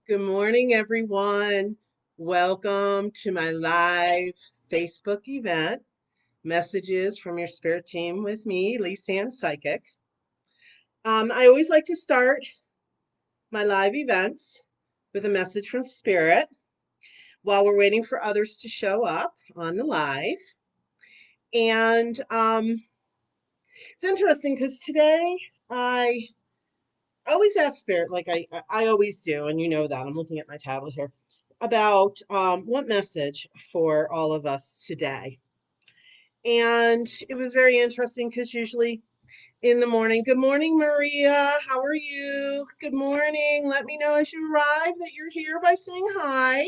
Good morning, everyone. Welcome to my live Facebook event, Messages from Your Spirit Team with me, Elyse Ann Psychic. I always like to start my live events with a message from Spirit while we're waiting for others to show up on the live. And it's interesting because today I always ask Spirit, like I always do, and you know that. I'm looking at my tablet here, about what message for all of us today. And it was very interesting because usually in the morning, good morning, Maria. How are you? Good morning. Let me know as you arrive that you're here by saying hi.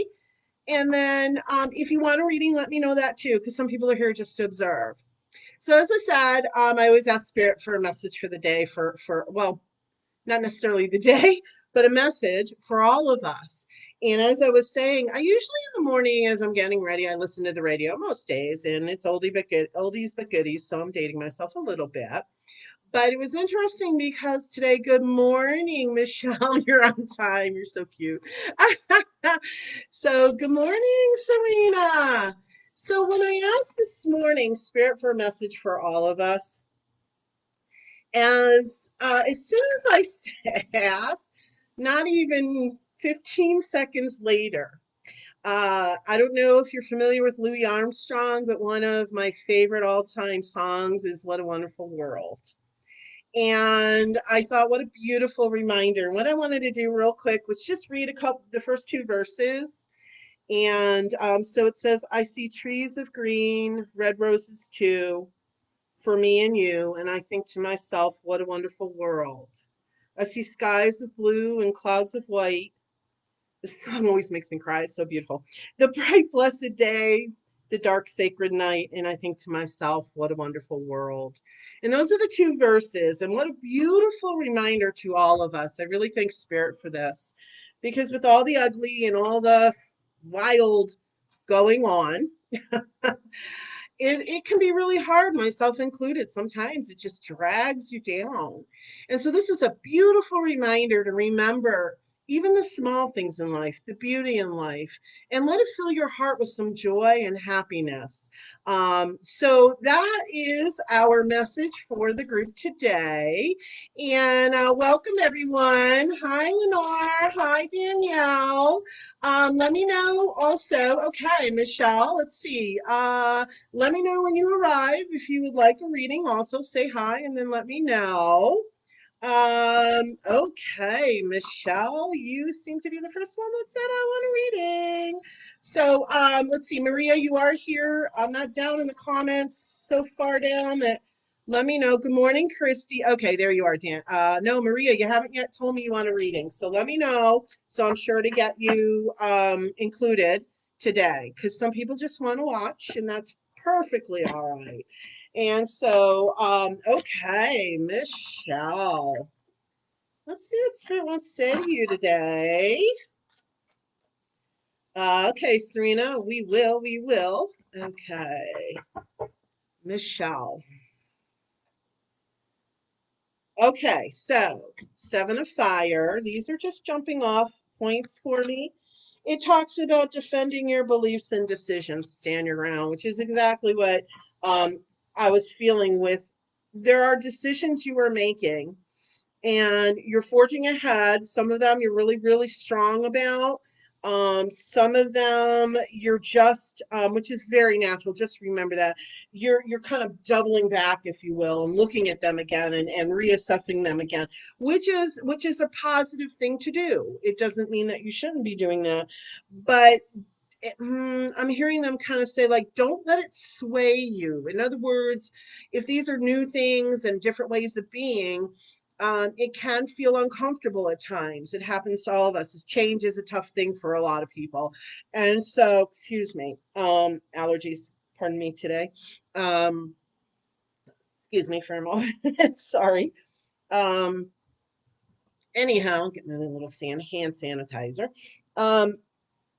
And then if you want a reading, let me know that too, because some people are here just to observe. So as I said, I always ask Spirit for a message for the day well, not necessarily the day, but a message for all of us. And as I was saying, I usually in the morning as I'm getting ready, I listen to the radio most days, and it's oldies but goodies, so I'm dating myself a little bit. But it was interesting because today, good morning, Michelle. You're on time. You're so cute. So, good morning, Serena. So, when I asked this morning, Spirit for a message for all of us, as soon as I asked, not even 15 seconds later, I don't know if you're familiar with Louis Armstrong, but one of my favorite all-time songs is "What a Wonderful World." And I thought, what a beautiful reminder. And what I wanted to do real quick was just read the first two verses. And so it says, I see trees of green, red roses too, for me and you, and I think to myself, what a wonderful world. I see skies of blue and clouds of white. This song always makes me cry. It's so beautiful. The bright, blessed day, the dark, sacred night, and I think to myself, what a wonderful world. And those are the two verses, and what a beautiful reminder to all of us. I really thank Spirit for this, because with all the ugly and all the wild going on, it can be really hard, myself included. Sometimes it just drags you down. And so this is a beautiful reminder to remember even the small things in life, the beauty in life, and let it fill your heart with some joy and happiness. So that is our message for the group today. And welcome everyone. Hi, Lenore. Hi, Danielle. Let me know also. Okay, Michelle, let's see. Let me know when you arrive. If you would like a reading, also say hi and then let me know. Okay, Michelle, you seem to be the first one that said I want a reading. So, let's see, Maria, you are here. I'm not down in the comments so far down that let me know. Good morning, Christy. Okay, there you are, Dan. No, Maria, you haven't yet told me you want a reading. So let me know. So I'm sure to get you included today because some people just want to watch, and that's perfectly all right. And so, okay, Michelle. Let's see what Spirit wants to say to you today. Okay, Serena, we will. Okay, Michelle. Okay, so Seven of Fire. These are just jumping off points for me. It talks about defending your beliefs and decisions, stand your ground, which is exactly what I was feeling with. There are decisions you are making and you're forging ahead. Some of them you're really, really strong about. Some of them you're just, which is very natural. Just remember that you're kind of doubling back, if you will, and looking at them again and reassessing them again, which is a positive thing to do. It doesn't mean that you shouldn't be doing that, but I'm hearing them kind of say, like, don't let it sway you. In other words, if these are new things and different ways of being, it can feel uncomfortable at times. It happens to all of us. Change is a tough thing for a lot of people. And so, excuse me, allergies, pardon me today. Um, Excuse me for a moment. Sorry. Um, Anyhow, getting a little hand sanitizer. Um,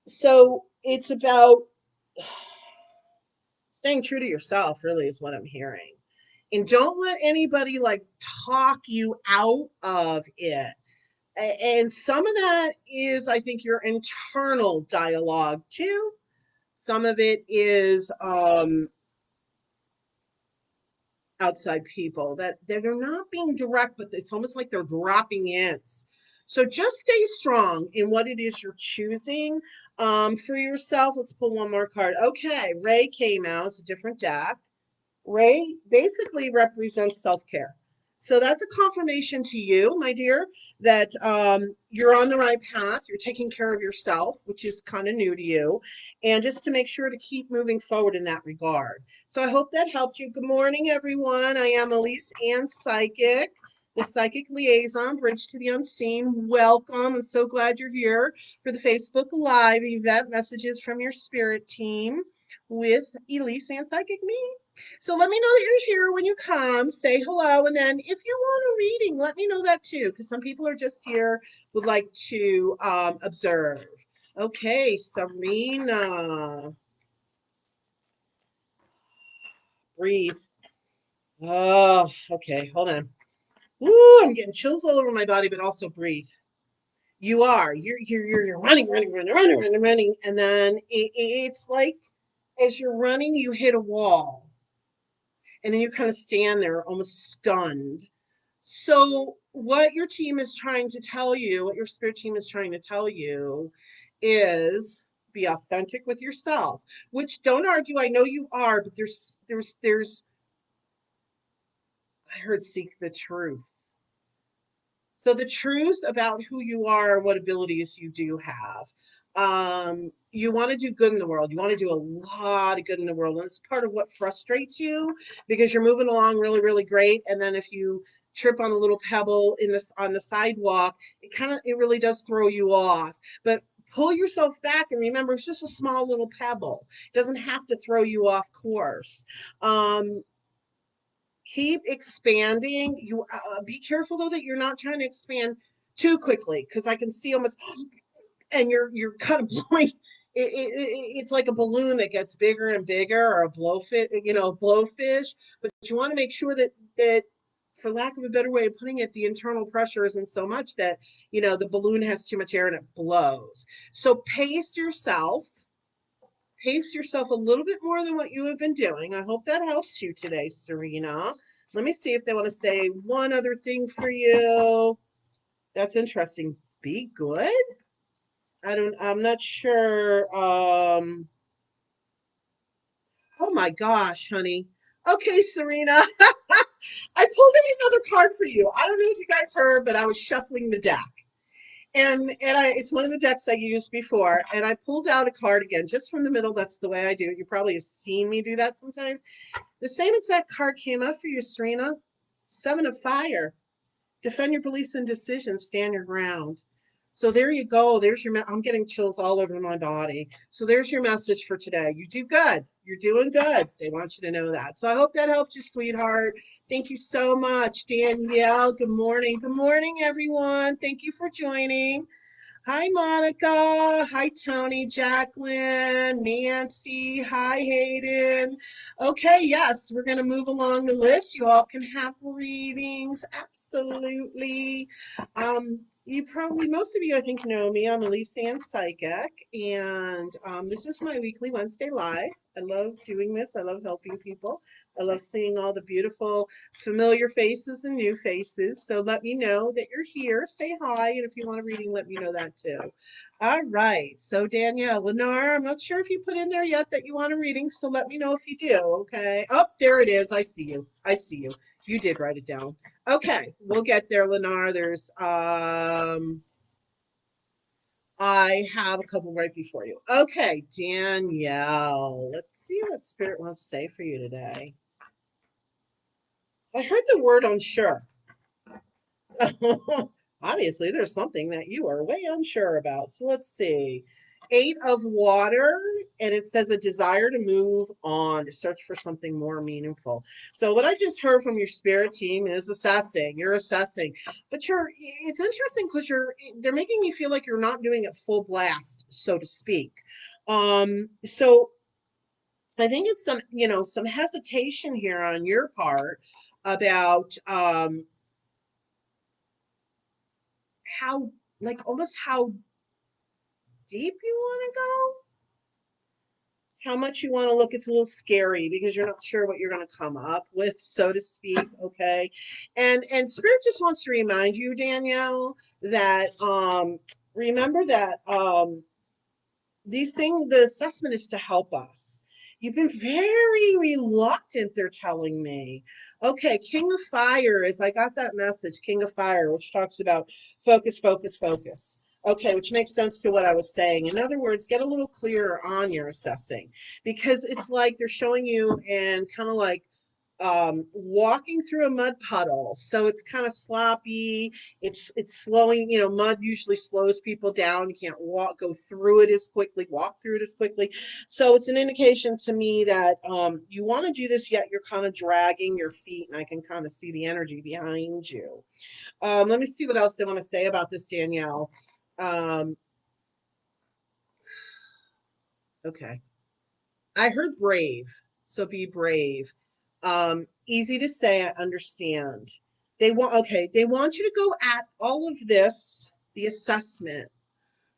so it's about staying true to yourself, really, is what I'm hearing. And don't let anybody like talk you out of it. And some of that is, I think, your internal dialogue too. Some of it is outside people that are not being direct, but it's almost like they're dropping hints. So just stay strong in what it is you're choosing for yourself. Let's pull one more card. Okay, Ray came out. It's a different deck. Ray basically represents self-care. So that's a confirmation to you, my dear, that you're on the right path. You're taking care of yourself, which is kind of new to you, and just to make sure to keep moving forward in that regard. So I hope that helped you. Good morning, everyone. I am Elyse Ann Psychic, the Psychic Liaison, Bridge to the Unseen. Welcome. I'm so glad you're here for the Facebook Live event, Messages from Your Spirit Team with Elyse Ann Psychic, me. So let me know that you're here when you come. Say hello. And then if you want a reading, let me know that too, because some people are just here, would like to observe. Okay, Serena. Breathe. Oh, okay. Hold on. Ooh, I'm getting chills all over my body, but also breathe. You are. You're running, running, running, running, running, running. And then it's like as you're running, you hit a wall. And then you kind of stand there almost stunned. So, what your team is trying to tell you, what your spirit team is trying to tell you is be authentic with yourself, which don't argue. I know you are, but I heard seek the truth. So the truth about who you are, what abilities you do have. You want to do good in the world. You want to do a lot of good in the world. And it's part of what frustrates you because you're moving along really, really great. And then if you trip on a little pebble on the sidewalk, it really does throw you off. But pull yourself back and remember it's just a small little pebble. It doesn't have to throw you off course. Keep expanding. You be careful though that you're not trying to expand too quickly because I can see almost, and you're kind of blowing. It's like a balloon that gets bigger and bigger, or a blowfish, blowfish. But you want to make sure that, for lack of a better way of putting it, the internal pressure isn't so much that the balloon has too much air and it blows. So pace yourself a little bit more than what you have been doing. I hope that helps you today, Serena. Let me see if they want to say one other thing for you. That's interesting. Be good? I'm not sure. Oh my gosh, honey. Okay, Serena. I pulled in another card for you. I don't know if you guys heard, but I was shuffling the deck. It's one of the decks I used before, and I pulled out a card again just from the middle. That's the way I do it. You probably have seen me do that sometimes. The same exact card came up for you, Serena. Seven of Fire. Defend your beliefs and decisions. Stand your ground. So there you go. I'm getting chills all over my body. So there's your message for today. You do good. You're doing good. They want you to know that. So I hope that helped you, sweetheart. Thank you so much, Danielle. Good morning. Good morning, everyone. Thank you for joining. Hi, Monica. Hi, Tony, Jacqueline, Nancy. Hi, Hayden. Okay, yes, we're going to move along the list. You all can have readings. Absolutely. Most of you, I think, know me. I'm Elyse Ann Psychic, and this is my weekly Wednesday live. I love doing this. I love helping people. I love seeing all the beautiful familiar faces and new faces. So let me know that you're here. Say hi. And if you want a reading, let me know that too. All right. So Danielle, Lenore, I'm not sure if you put in there yet that you want a reading. So let me know if you do. Okay. Oh, there it is. I see you. I see you. You did write it down. Okay. We'll get there, Lenore. I have a couple right before you. Okay, Danielle. Let's see what Spirit wants to say for you today. I heard the word unsure. Obviously, there's something that you are way unsure about. So let's see. Eight of Water, and it says a desire to move on, to search for something more meaningful. So what I just heard from your spirit team is assessing. You're assessing, but it's interesting because they're making me feel like you're not doing it full blast, so to speak. So I think it's some hesitation here on your part about how, like almost how deep you want to go, how much you want to look. It's a little scary because you're not sure what you're going to come up with, so to speak. Okay. And Spirit just wants to remind you, Danielle, that remember that these things, the assessment is to help us. You've been very reluctant, they're telling me. Okay, King of Fire is, I got that message, King of Fire, which talks about focus, focus, focus. Okay, which makes sense to what I was saying. In other words, get a little clearer on your assessing, because it's like they're showing you and kind of like walking through a mud puddle. So it's kind of sloppy. It's slowing, mud usually slows people down. You can't go through it as quickly, walk through it as quickly. So it's an indication to me that you want to do this, yet you're kind of dragging your feet, and I can kind of see the energy behind you. Let me see what else they want to say about this, Danielle. Um, okay. I heard brave, so be brave. Easy to say, I understand. They want you to go at all of this, the assessment,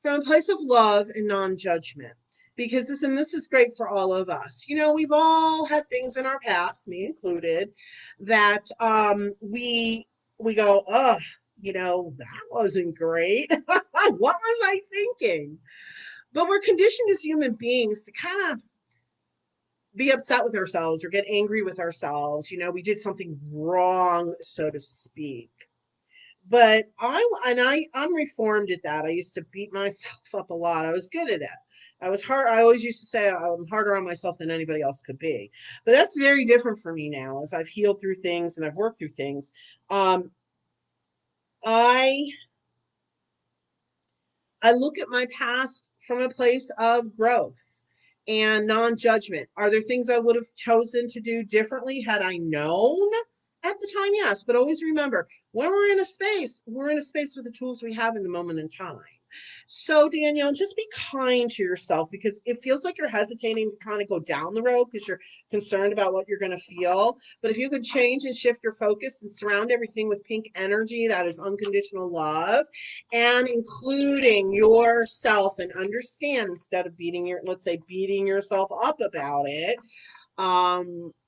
from a place of love and non-judgment. Because this is great for all of us. We've all had things in our past, me included, that we go, that wasn't great. What was I thinking? But we're conditioned as human beings to kind of be upset with ourselves or get angry with ourselves. We did something wrong, so to speak. But I'm reformed at that. I used to beat myself up a lot. I was good at it. I was hard. I always used to say I'm harder on myself than anybody else could be. But that's very different for me now as I've healed through things and I've worked through things. Um, I I look at my past from a place of growth and non-judgment. Are there things I would have chosen to do differently had I known at the time? Yes, but always remember, when we're in a space with the tools we have in the moment in time. So, Danielle, just be kind to yourself, because it feels like you're hesitating to kind of go down the road because you're concerned about what you're going to feel. But if you could change and shift your focus and surround everything with pink energy, that is unconditional love, and including yourself, and understand, instead of beating yourself up about it,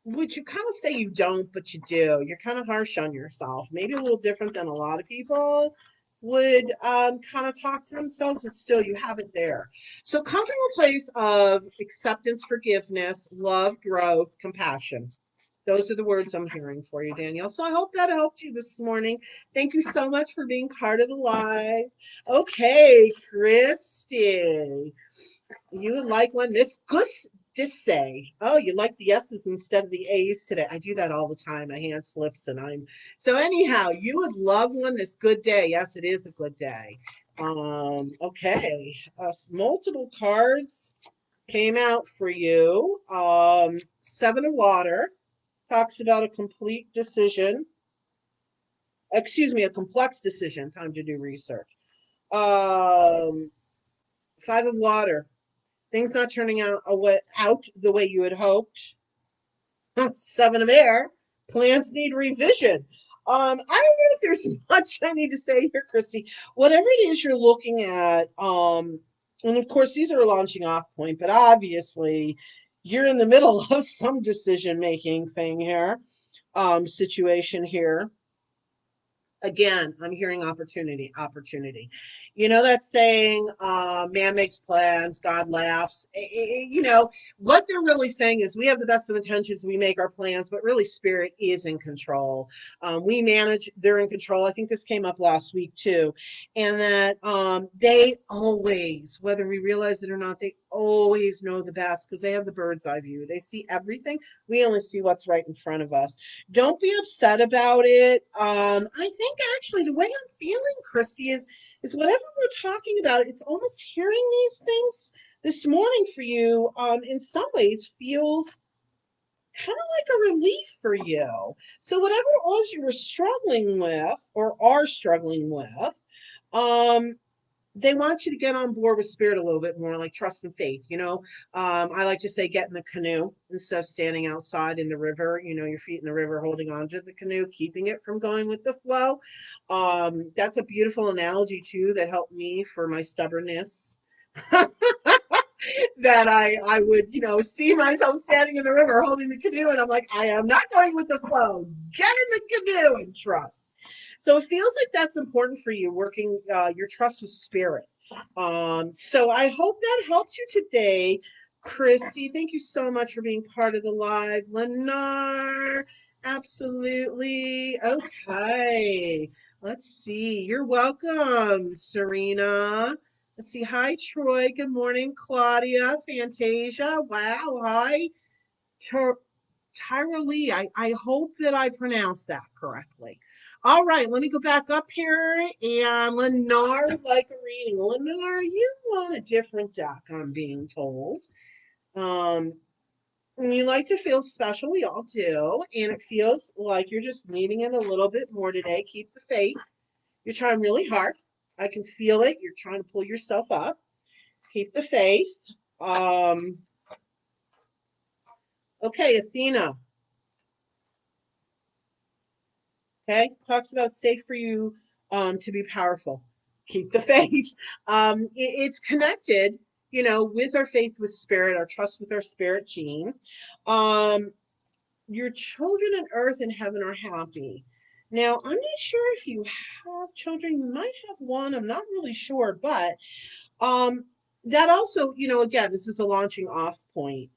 which you kind of say you don't, but you do. You're kind of harsh on yourself, maybe a little different than a lot of people would kind of talk to themselves, but still you have it there. So come from a place of acceptance, forgiveness, love, growth, compassion. Those are the words I'm hearing for you, Danielle. So I hope that helped you this morning. Thank you so much for being part of the live. Okay, Christy, you would like one. This Gus say, oh, you like the S's instead of the A's today. I do that all the time. My hand slips and I'm so anyhow, you would love one. This good day. Yes, it is a good day. Okay. Multiple cards came out for you. Seven of Water talks about a complete decision. Excuse me, a complex decision. Time to do research. Five of Water, things not turning out the way you had hoped. Seven of Air, plans need revision. I don't know if there's much I need to say here, Christy. Whatever it is you're looking at, and of course these are a launching off point, but obviously you're in the middle of some decision making thing here, situation here. Again, I'm hearing opportunity, opportunity. That saying, man makes plans, God laughs. What they're really saying is we have the best of intentions, we make our plans, but really spirit is in control. We manage, they're in control. I think this came up last week too. And that they always, whether we realize it or not, they always know the best because they have the bird's eye view. They see everything. We only see what's right in front of us. Don't be upset about it. I think actually the way I'm feeling, Christy, is whatever we're talking about, it's almost hearing these things this morning for you, in some ways feels kind of like a relief for you. So whatever it was you were struggling with or are struggling with, um, they want you to get on board with spirit a little bit more, like trust and faith. I like to say get in the canoe instead of standing outside in the river, your feet in the river, holding onto the canoe, keeping it from going with the flow. That's a beautiful analogy too that helped me for my stubbornness. That I would, see myself standing in the river holding the canoe, and I'm like, I am not going with the flow. Get in the canoe and trust. So it feels like that's important for you, working your trust with spirit. So I hope that helped you today, Christy. Thank you so much for being part of the live. Lennar, absolutely. Okay. Let's see. You're welcome, Serena. Let's see. Hi, Troy. Good morning, Claudia, Fantasia. Wow. Hi, Tyra Lee. I hope that I pronounced that correctly. All right, let me go back up here. And Lennar would like a reading. Lennar, you want a different deck, I'm being told. Um, you like to feel special. We all do. And it feels like you're just needing it a little bit more today. Keep the faith. You're trying really hard. I can feel it. You're trying to pull yourself up. Keep the faith. Um, okay, Athena. Okay, talks about it's safe for you to be powerful. Keep the faith. It's connected, with our faith with spirit, our trust with our spirit team. Um, your children on earth and heaven are happy. Now, I'm not sure if you have children. You might have one. I'm not really sure, but um, that also, again, this is a launching off point.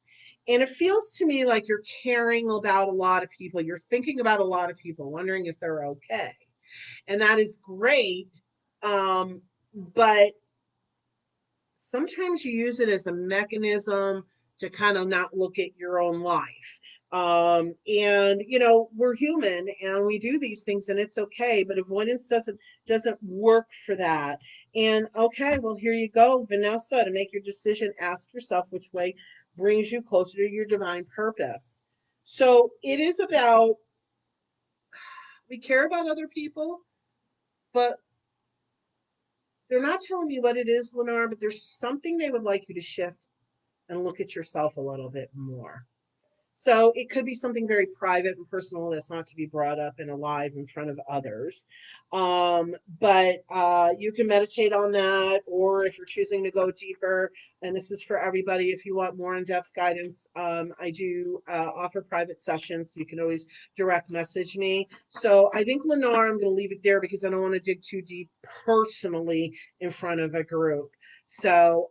And it feels to me like you're caring about a lot of people. You're thinking about a lot of people, wondering if they're okay. And that is great. But sometimes you use it as a mechanism to kind of not look at your own life. And we're human and we do these things and it's okay, but avoidance doesn't work for that. And okay, well, here you go, Vanessa. To make your decision, ask yourself which way brings you closer to your divine purpose. So it is about, we care about other people, but they're not telling me what it is, Lennar, but there's something they would like you to shift and look at yourself a little bit more. So it could be something very private and personal that's not to be brought up and alive in front of others. But you can meditate on that, or if you're choosing to go deeper, and this is for everybody, if you want more in-depth guidance, I do offer private sessions. So you can always direct message me. So I think, Lennar, I'm going to leave it there because I don't want to dig too deep personally in front of a group. So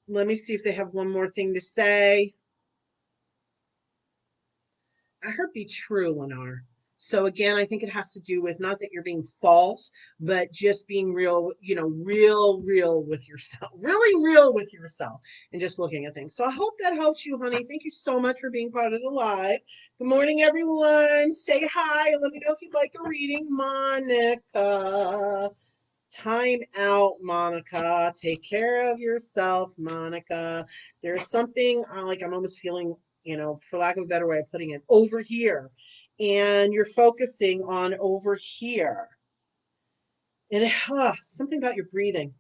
let me see if they have one more thing to say. I heard be true, Lennar. So again, I think it has to do with not that you're being false, but just being real, real with yourself, really real with yourself, and just looking at things. So I hope that helps you, honey. Thank you so much for being part of the live. Good morning, everyone. Say hi and let me know if you'd like a reading. Monica. Time out, Monica. Take care of yourself, Monica. There's something like I'm almost feeling, for lack of a better way of putting it, over here. And you're focusing on over here. And something about your breathing.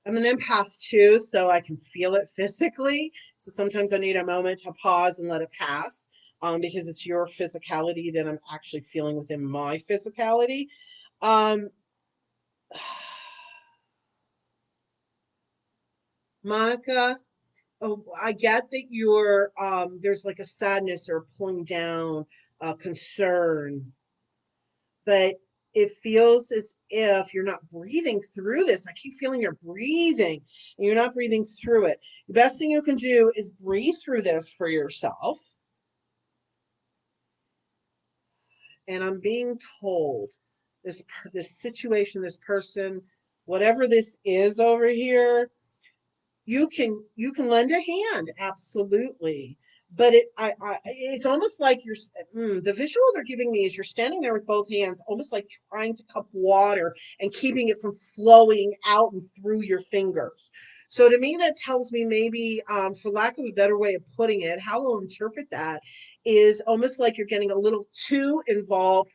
I'm an empath too, so I can feel it physically. So sometimes I need a moment to pause and let it pass because it's your physicality that I'm actually feeling within my physicality. Um, Monica, oh, I get that you're there's like a sadness or pulling down, concern, but it feels as if you're not breathing through this. I keep feeling you're breathing and you're not breathing through it. The best thing you can do is breathe through this for yourself. And I'm being told this situation, this person, whatever this is over here, you can lend a hand, absolutely. But it's almost like the visual they're giving me is you're standing there with both hands, almost like trying to cup water and keeping it from flowing out and through your fingers. So to me, that tells me maybe, for lack of a better way of putting it, how we'll interpret that is almost like you're getting a little too involved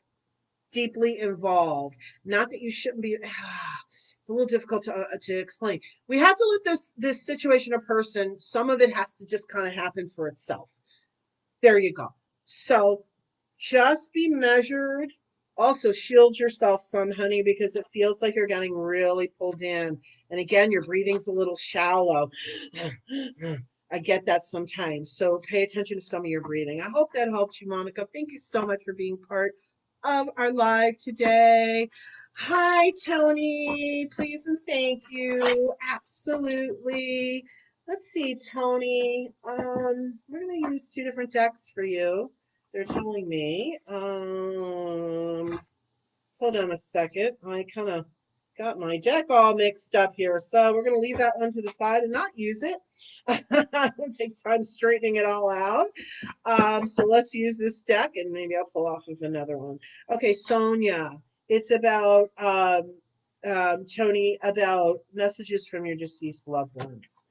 deeply involved. Not that you shouldn't be. It's a little difficult to explain. We have to let this situation or person. Some of it has to just kind of happen for itself. There you go. So just be measured. Also, shield yourself some, honey, because it feels like you're getting really pulled in. And again, your breathing's a little shallow. I get that sometimes. So pay attention to some of your breathing. I hope that helps you, Monica. Thank you so much for being part of our live today. Hi, Tony. Please and thank you. Absolutely. Let's see, Tony. We're gonna use two different decks for you. They're telling me. Hold on a second. I kind of got my deck all mixed up here, so we're gonna leave that one to the side and not use it. I don't take time straightening it all out. So let's use this deck, and maybe I'll pull off of another one. Okay, Sonia. It's about Tony, about messages from your deceased loved ones.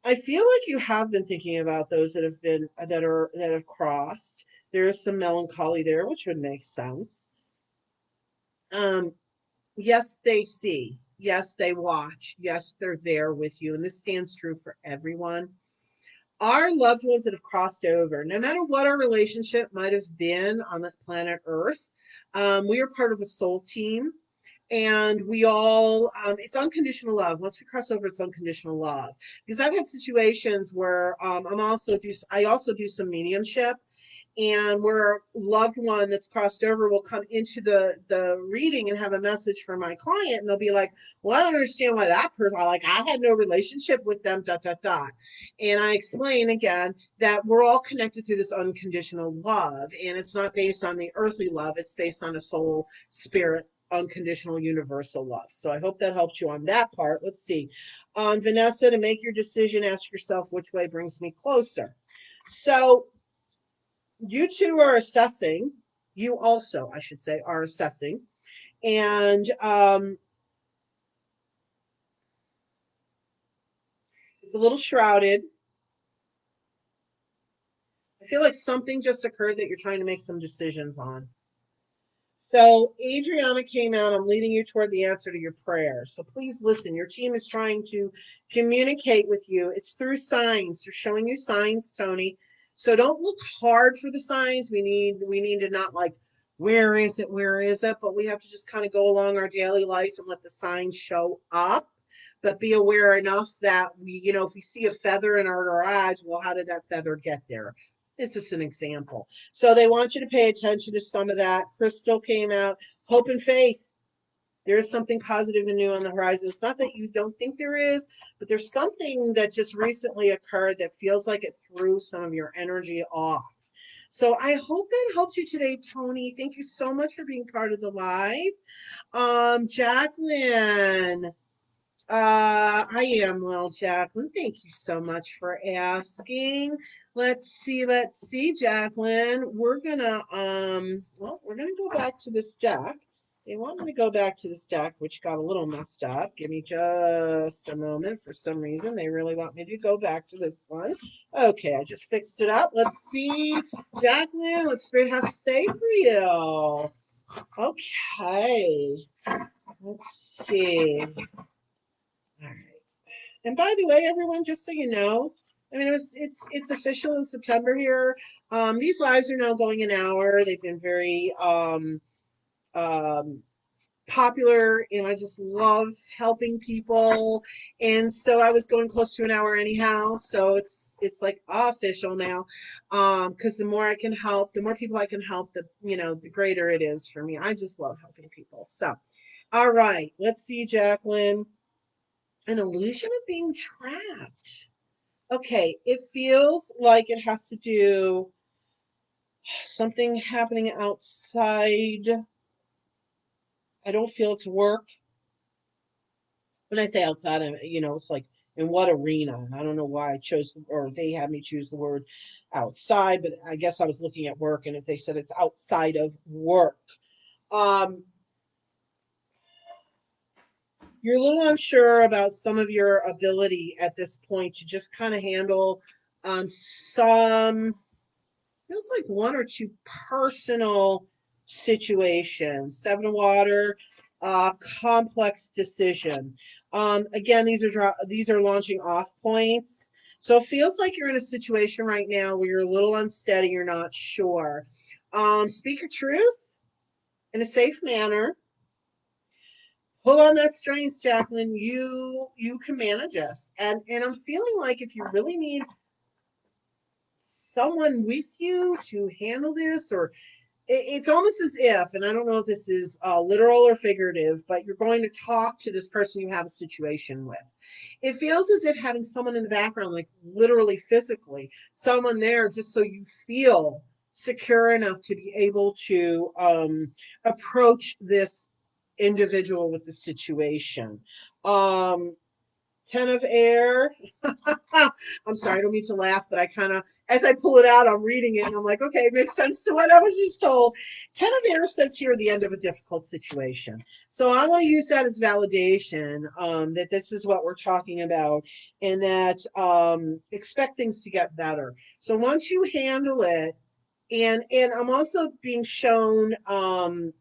I feel like you have been thinking about those that have crossed. There is some melancholy there, which would make sense. Yes, they see. Yes, they watch. Yes, they're there with you, and this stands true for everyone. Our loved ones that have crossed over, no matter what our relationship might have been on the planet Earth, we are part of a soul team. And we all, it's unconditional love. Once we cross over, it's unconditional love. Because I've had situations where I also do some mediumship, and where a loved one that's crossed over will come into the reading and have a message for my client, and they'll be like, well, I don't understand why that person, like, I had no relationship with them, dot dot dot. And I explain again that we're all connected through this unconditional love, and it's not based on the earthly love, it's based on a soul spirit unconditional universal love. So I hope that helped you on that part. Let's see. Vanessa, to make your decision, ask yourself which way brings me closer. So you two are assessing. You also, I should say, are assessing. And it's a little shrouded. I feel like something just occurred that you're trying to make some decisions on. So Adriana came out. I'm leading you toward the answer to your prayer. So please listen. Your team is trying to communicate with you. It's through signs. They're showing you signs, Tony. So don't look hard for the signs. We need to not like, where is it? Where is it? But we have to just kind of go along our daily life and let the signs show up. But be aware enough that if we see a feather in our garage, well, how did that feather get there? It's just an example. So they want you to pay attention to some of that. Crystal came out. Hope and faith. There is something positive and new on the horizon. It's not that you don't think there is, but there's something that just recently occurred that feels like it threw some of your energy off. So I hope that helped you today, Tony. Thank you so much for being part of the live. Jacqueline. I am well, Jacqueline. Thank you so much for asking. Let's see, Jacqueline. We're gonna go back to this deck. They want me to go back to this deck, which got a little messed up. Give me just a moment. For some reason, they really want me to go back to this one. Okay, I just fixed it up. Let's see, Jacqueline, what Spirit has to say for you. Okay, let's see. All right. And by the way, everyone, just so you know, I mean, it's official in September here. These lives are now going an hour. They've been very popular, and I just love helping people. And so I was going close to an hour anyhow. So it's like official now. Because the more I can help, the more people I can help, the greater it is for me. I just love helping people. So, all right, let's see, Jacqueline. An illusion of being trapped. Okay, it feels like it has to do something happening outside. I don't feel it's work. When I say outside, it's like in what arena? And I don't know why I chose, or they had me choose the word outside, but I guess I was looking at work, and if they said it's outside of work, you're a little unsure about some of your ability at this point to just kind of handle some, feels like one or two personal situation. Seven of Water, complex decision. Again, these are launching off points. So it feels like you're in a situation right now where you're a little unsteady, you're not sure. Speak your truth in a safe manner. Pull on that strength, Jacqueline. You can manage us. And I'm feeling like if you really need someone with you to handle this, or it's almost as if, and I don't know if this is literal or figurative, but you're going to talk to this person you have a situation with. It feels as if having someone in the background, like literally physically, someone there just so you feel secure enough to be able to approach this individual with the situation. Um, Ten of Air. I'm sorry, I don't mean to laugh, but I kind of, as I pull it out, I'm reading it and I'm like, okay, it makes sense to what I was just told. Ten of Air says here the end of a difficult situation. So I want to use that as validation that this is what we're talking about and that expect things to get better. So once you handle it, and I'm also being shown um,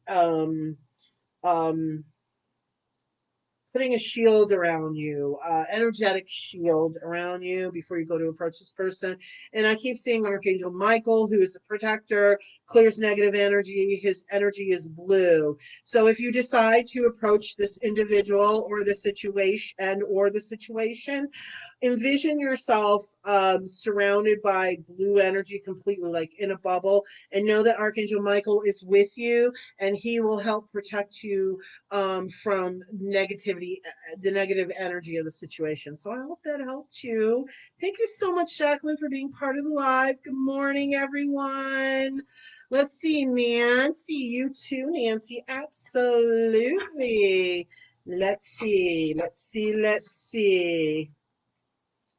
putting a shield around you, energetic shield around you before you go to approach this person. And I keep seeing Archangel Michael, who is a protector, clears negative energy. His energy is blue. So if you decide to approach this individual or the situation, envision yourself surrounded by blue energy completely, like in a bubble, and know that Archangel Michael is with you and he will help protect you from negativity, the negative energy of the situation. So I hope that helped you. Thank you so much, Jacqueline, for being part of the live. Good morning, everyone. Let's see, Nancy, you too, Nancy. Absolutely. Let's see, let's see, let's see.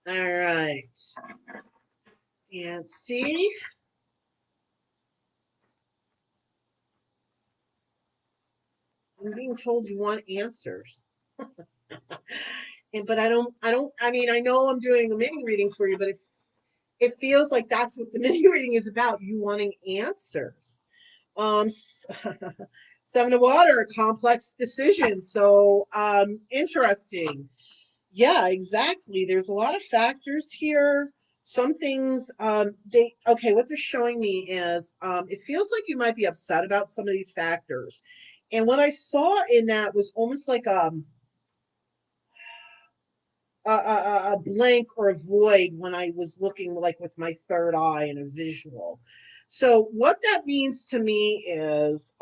All right. Nancy. I'm being told you want answers. But I mean, I know I'm doing a mini reading for you, but it feels like that's what the mini reading is about, you wanting answers. Um, Seven of Water, complex decision. So, interesting. Yeah, exactly. There's a lot of factors here. Some things, what they're showing me is, it feels like you might be upset about some of these factors. And what I saw in that was almost like, a blank or a void when I was looking like with my third eye and a visual. So what that means to me is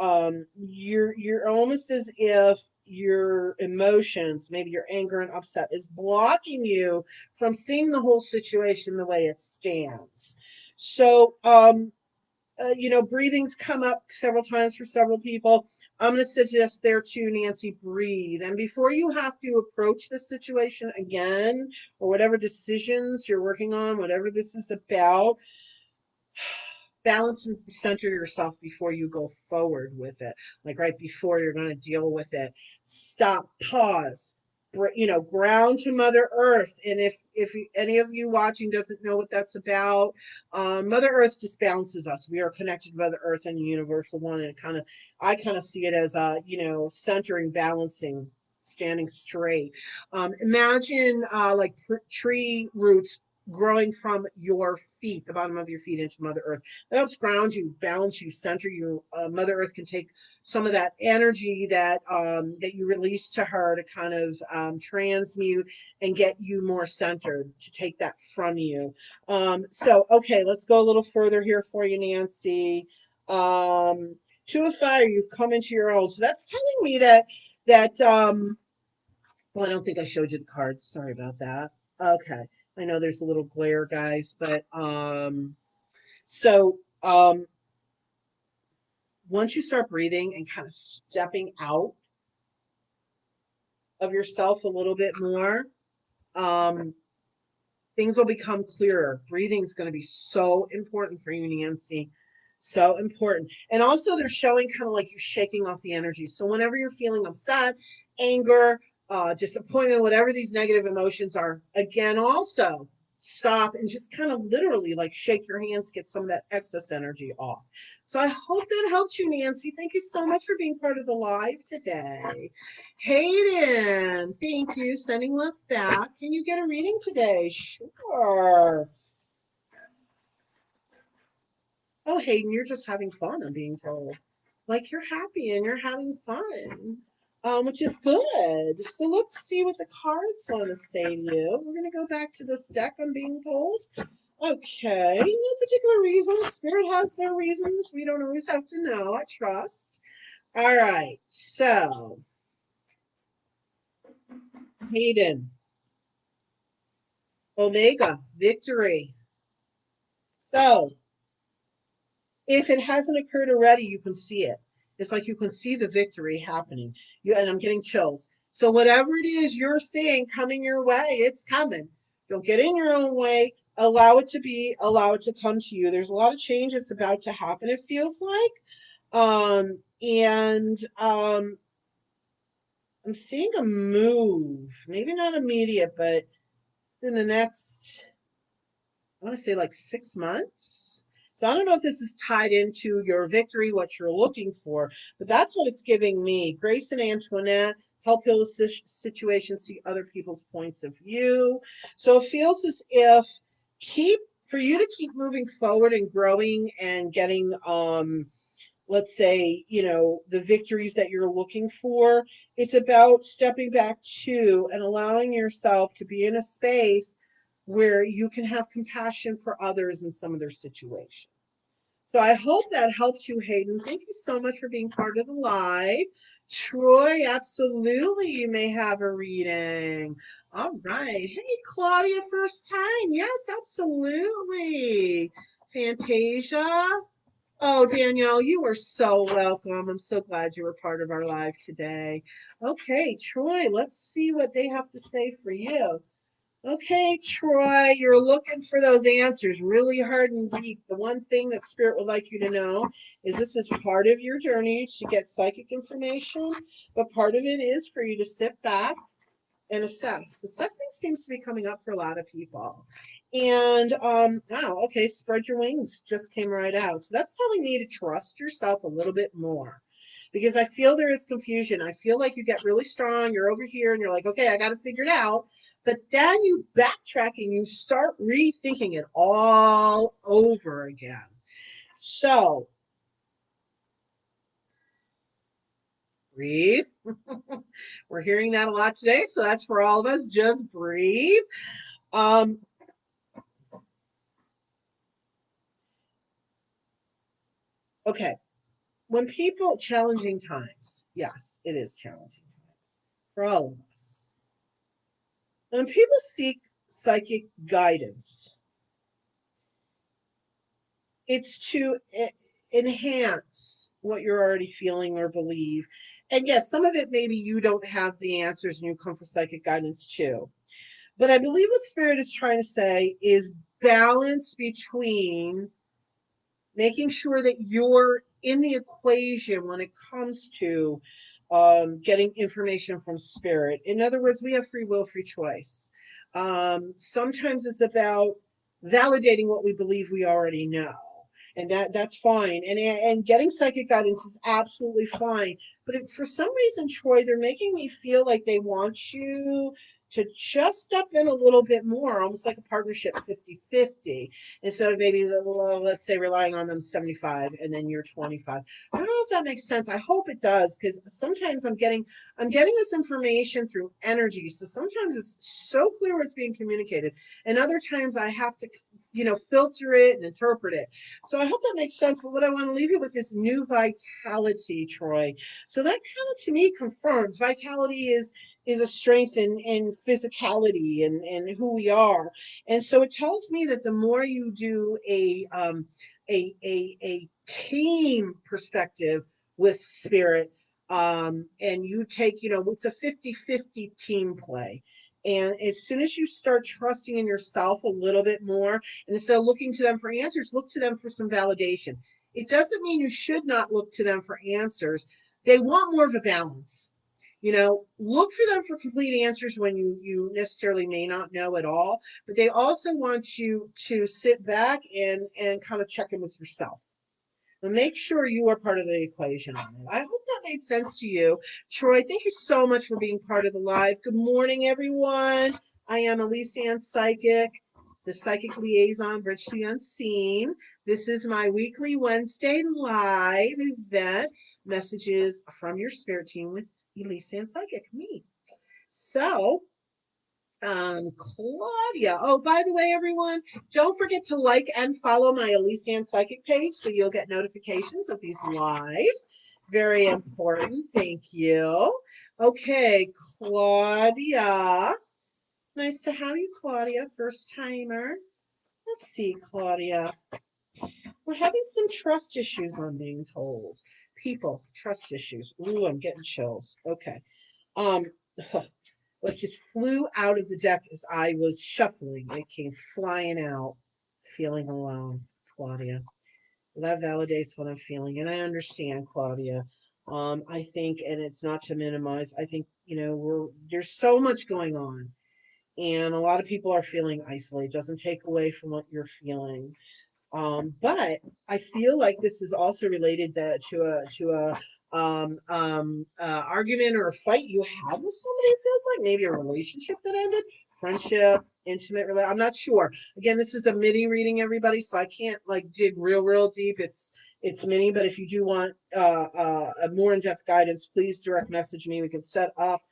you're almost as if your emotions, maybe your anger and upset, is blocking you from seeing the whole situation the way it stands. So breathing's come up several times for several people. I'm going to suggest there too, Nancy, breathe. And before you have to approach this situation again, or whatever decisions you're working on, whatever this is about, balance and center yourself before you go forward with it. Like right before you're going to deal with it. Stop, pause, ground to Mother Earth. And if any of you watching doesn't know what that's about, Mother Earth just balances us. We are connected to Mother Earth and the Universal One, and I kind of see it as centering, balancing, standing straight. Imagine like tree roots growing from your feet, the bottom of your feet, into Mother Earth. That helps ground you, balance you, center you. Mother Earth can take some of that energy that you release to her to kind of transmute and get you more centered, to take that from you. Okay, let's go a little further here for you, Nancy. Two of Fire, you've come into your own. So that's telling me that well, I don't think I showed you the cards. Sorry about that. Okay. I know there's a little glare, guys, but so once you start breathing and kind of stepping out of yourself a little bit more, um, things will become clearer. Breathing is going to be so important for you, Nancy. So important. And also, they're showing kind of like you shaking off the energy. So, whenever you're feeling upset, anger, disappointment, whatever these negative emotions are, again, also stop and just kind of literally like shake your hands, get some of that excess energy off. So I hope that helped you, Nancy. Thank you so much for being part of the live today. Hayden, thank you. Sending love back. Can you get a reading today? Sure. Oh, Hayden, you're just having fun, I'm being told. Like you're happy and you're having fun, which is good. So let's see what the cards want to say to you. We're going to go back to this deck, I'm being told. Okay, no particular reason. Spirit has their reasons. We don't always have to know, I trust. All right, so Hayden, Omega, victory. So if it hasn't occurred already, you can see it. It's like you can see the victory happening. And I'm getting chills. So whatever it is you're seeing coming your way, it's coming. Don't get in your own way. Allow it to be, allow it to come to you. There's a lot of change that's about to happen, it feels like. And I'm seeing a move, maybe not immediate, but in the next, I want to say like 6 months. So I don't know if this is tied into your victory, what you're looking for, but that's what it's giving me. Grace and Antoinette help heal the situation, see other people's points of view. So it feels as if for you to keep moving forward and growing and getting let's say, the victories that you're looking for, it's about stepping back to and allowing yourself to be in a space where you can have compassion for others in some of their situations. So I hope that helped you, Hayden. Thank you so much for being part of the live. Troy, absolutely, you may have a reading. All right. Hey, Claudia, first time. Yes, absolutely. Fantasia. Oh, Danielle, you are so welcome. I'm so glad you were part of our live today. Okay, Troy, let's see what they have to say for you. Okay, Troy, you're looking for those answers really hard and deep. The one thing that Spirit would like you to know is this is part of your journey to get psychic information, but part of it is for you to sit back and assess. Assessing seems to be coming up for a lot of people. And wow, okay, spread your wings just came right out. So that's telling me to trust yourself a little bit more because I feel there is confusion. I feel like you get really strong, you're over here and you're like, okay, I got to figure it out. But then you backtrack and you start rethinking it all over again. So breathe. We're hearing that a lot today. So that's for all of us. Just breathe. Um, okay. When people, challenging times, yes, it is challenging times for all of us. When people seek psychic guidance, it's to enhance what you're already feeling or believe. And yes, some of it maybe you don't have the answers and you come for psychic guidance too. But I believe what Spirit is trying to say is balance between making sure that you're in the equation when it comes to getting information from Spirit. In other words, we have free will, free choice. Sometimes it's about validating what we believe we already know. And that's fine. And getting psychic guidance is absolutely fine. But if for some reason, Troy, they're making me feel like they want you to just step in a little bit more, almost like a partnership 50-50, instead of maybe, let's say, relying on them 75 and then you're 25. I don't know if that makes sense. I hope it does, because sometimes I'm getting this information through energy. So sometimes it's so clear what's being communicated, and other times I have to, filter it and interpret it. So I hope that makes sense. But what I want to leave you with is new vitality, Troy. So that kind of to me confirms vitality is a strength in physicality and who we are. And so it tells me that the more you do a team perspective with Spirit, and you take, it's a 50-50 team play. And as soon as you start trusting in yourself a little bit more, and instead of looking to them for answers, look to them for some validation. It doesn't mean you should not look to them for answers. They want more of a balance. You know, look for them for complete answers when you necessarily may not know at all, but they also want you to sit back and kind of check in with yourself. But make sure you are part of the equation on it. I hope that made sense to you. Troy, thank you so much for being part of the live. Good morning, everyone. I am Elyse Ann Psychic, the Psychic Liaison, Bridge to the Unseen. This is my weekly Wednesday live event, messages from your spirit team with Elyse Ann Psychic, me. So, Claudia. Oh, by the way, everyone, don't forget to like and follow my Elyse Ann Psychic page so you'll get notifications of these lives. Very important. Thank you. Okay, Claudia. Nice to have you, Claudia. First timer. Let's see, Claudia. We're having some trust issues, I'm being told. People, trust issues. Ooh, I'm getting chills. Okay. Um, what just flew out of the deck as I was shuffling. It came flying out, feeling alone, Claudia. So that validates what I'm feeling. And I understand, Claudia. I think, and it's not to minimize, I think, there's so much going on. And a lot of people are feeling isolated. It doesn't take away from what you're feeling. But I feel like this is also related to a argument or a fight you had with somebody. It feels like maybe a relationship that ended, friendship, intimate relationship. I'm not sure. Again, this is a mini reading, everybody, so I can't like dig real deep. It's mini, but if you do want a more in-depth guidance, please direct message me. We can set up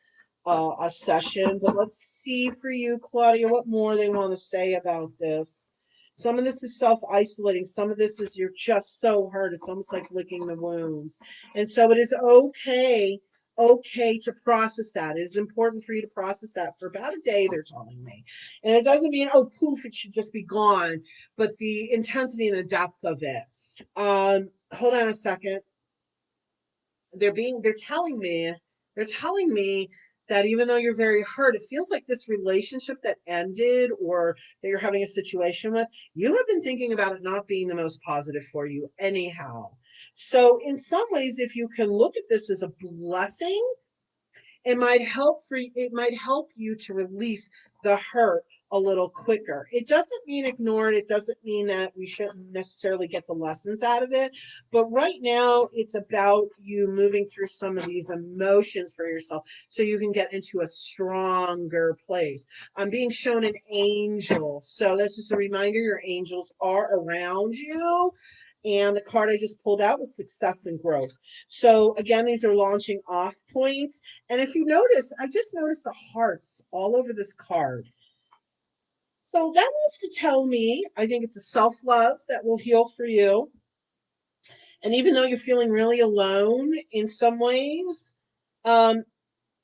a session. But let's see for you, Claudia, what more they want to say about this. Some of this is self-isolating. Some of this is you're just so hurt. It's almost like licking the wounds. And so it is okay to process that. It is important for you to process that for about a day, they're telling me. And it doesn't mean, oh, poof, it should just be gone, but the intensity and the depth of it. Hold on a second. They're telling me that even though you're very hurt, it feels like this relationship that ended or that you're having a situation with, you have been thinking about it not being the most positive for you anyhow. So in some ways, if you can look at this as a blessing, it might help you to release the hurt a little quicker. It doesn't mean ignore it. It doesn't mean that we shouldn't necessarily get the lessons out of it. But right now, it's about you moving through some of these emotions for yourself so you can get into a stronger place. I'm being shown an angel. So that's just a reminder your angels are around you. And the card I just pulled out was success and growth. So again, these are launching off points. And if you notice, I just noticed the hearts all over this card. So that wants to tell me, I think it's a self-love that will heal for you. And even though you're feeling really alone in some ways, um,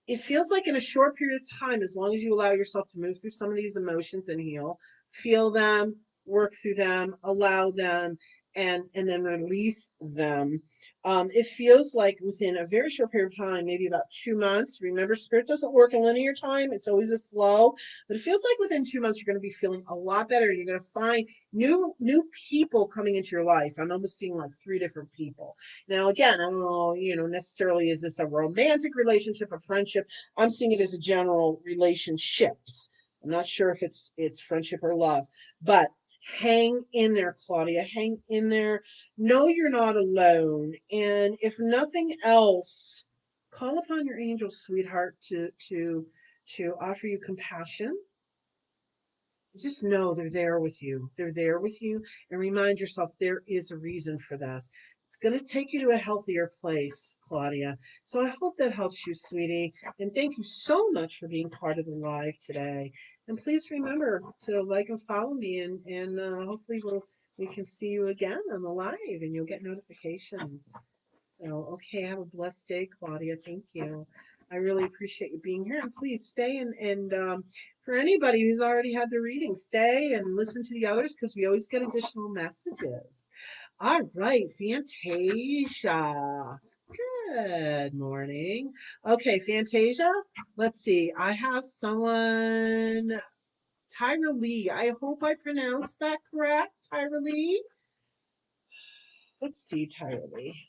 it feels like in a short period of time, as long as you allow yourself to move through some of these emotions and heal, feel them, work through them, allow them, and then release them. It feels like within a very short period of time, maybe about 2 months. Remember, spirit doesn't work in linear time; it's always a flow. But it feels like within 2 months, you're going to be feeling a lot better. You're going to find new people coming into your life. I'm almost seeing like 3 different people. Now, again, I don't know, necessarily is this a romantic relationship, a friendship? I'm seeing it as a general relationships. I'm not sure if it's friendship or love, but hang in there, Claudia. Hang in there. Know you're not alone. And if nothing else, call upon your angels, sweetheart, to offer you compassion. Just know they're there with you. They're there with you. And remind yourself there is a reason for this. It's going to take you to a healthier place, Claudia. So I hope that helps you, sweetie. And thank you so much for being part of the live today. And please remember to like and follow me, and hopefully we can see you again on the live, and you'll get notifications. So, okay, have a blessed day, Claudia. Thank you. I really appreciate you being here. And please stay and for anybody who's already had the reading, stay and listen to the others because we always get additional messages. All right, Fantasia. Good morning. Okay, Fantasia, let's see. I have someone, Tyra Lee. I hope I pronounced that correct, Tyra Lee. Let's see, Tyra Lee.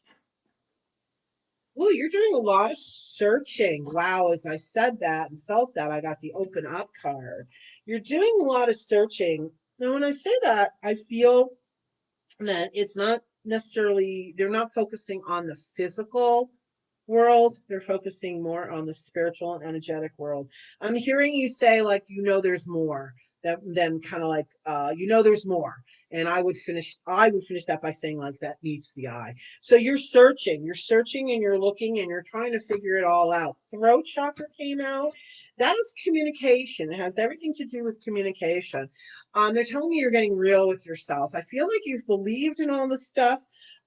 Well, you're doing a lot of searching. Wow, as I said that and felt that, I got the open up card. You're doing a lot of searching. Now, when I say that, I feel that it's not necessarily, they're not focusing on the physical world, they're focusing more on the spiritual and energetic world. I'm hearing you say, like, there's more, that then kind of like, there's more. And I would finish that by saying, like, that meets the eye. So you're searching and you're looking and you're trying to figure it all out. Throat chakra came out. That is communication. It has everything to do with communication. They're telling me you're getting real with yourself. I feel like you've believed in all this stuff,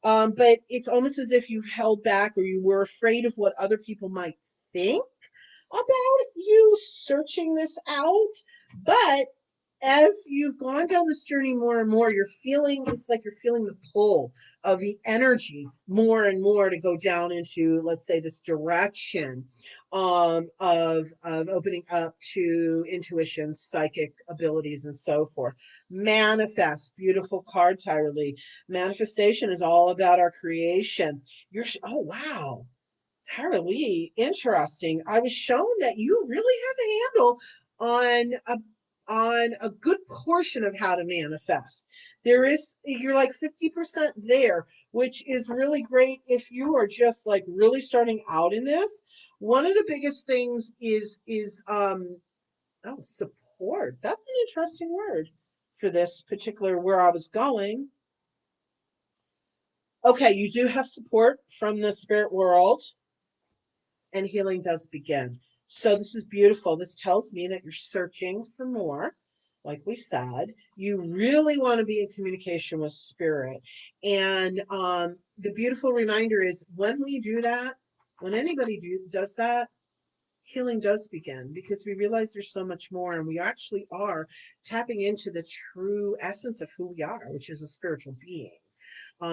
but it's almost as if you've held back or you were afraid of what other people might think about you searching this out. But as you've gone down this journey more and more, it's like you're feeling the pull of the energy more and more to go down into, let's say, this direction of opening up to intuition, psychic abilities, and so forth. Manifest, beautiful card, Tyra. Manifestation is all about our creation. Oh, wow. Tara Lee, interesting. I was shown that you really have a handle on a good portion of how to manifest. You're like 50% there, which is really great if you are just like really starting out in this. One of the biggest things is support. That's an interesting word for this particular where I was going. Okay, you do have support from the spirit world and healing does begin. So this is beautiful. This tells me that you're searching for more. Like we said, you really want to be in communication with spirit. And the beautiful reminder is when we do that, when anybody does that, healing does begin because we realize there's so much more and we actually are tapping into the true essence of who we are, which is a spiritual being.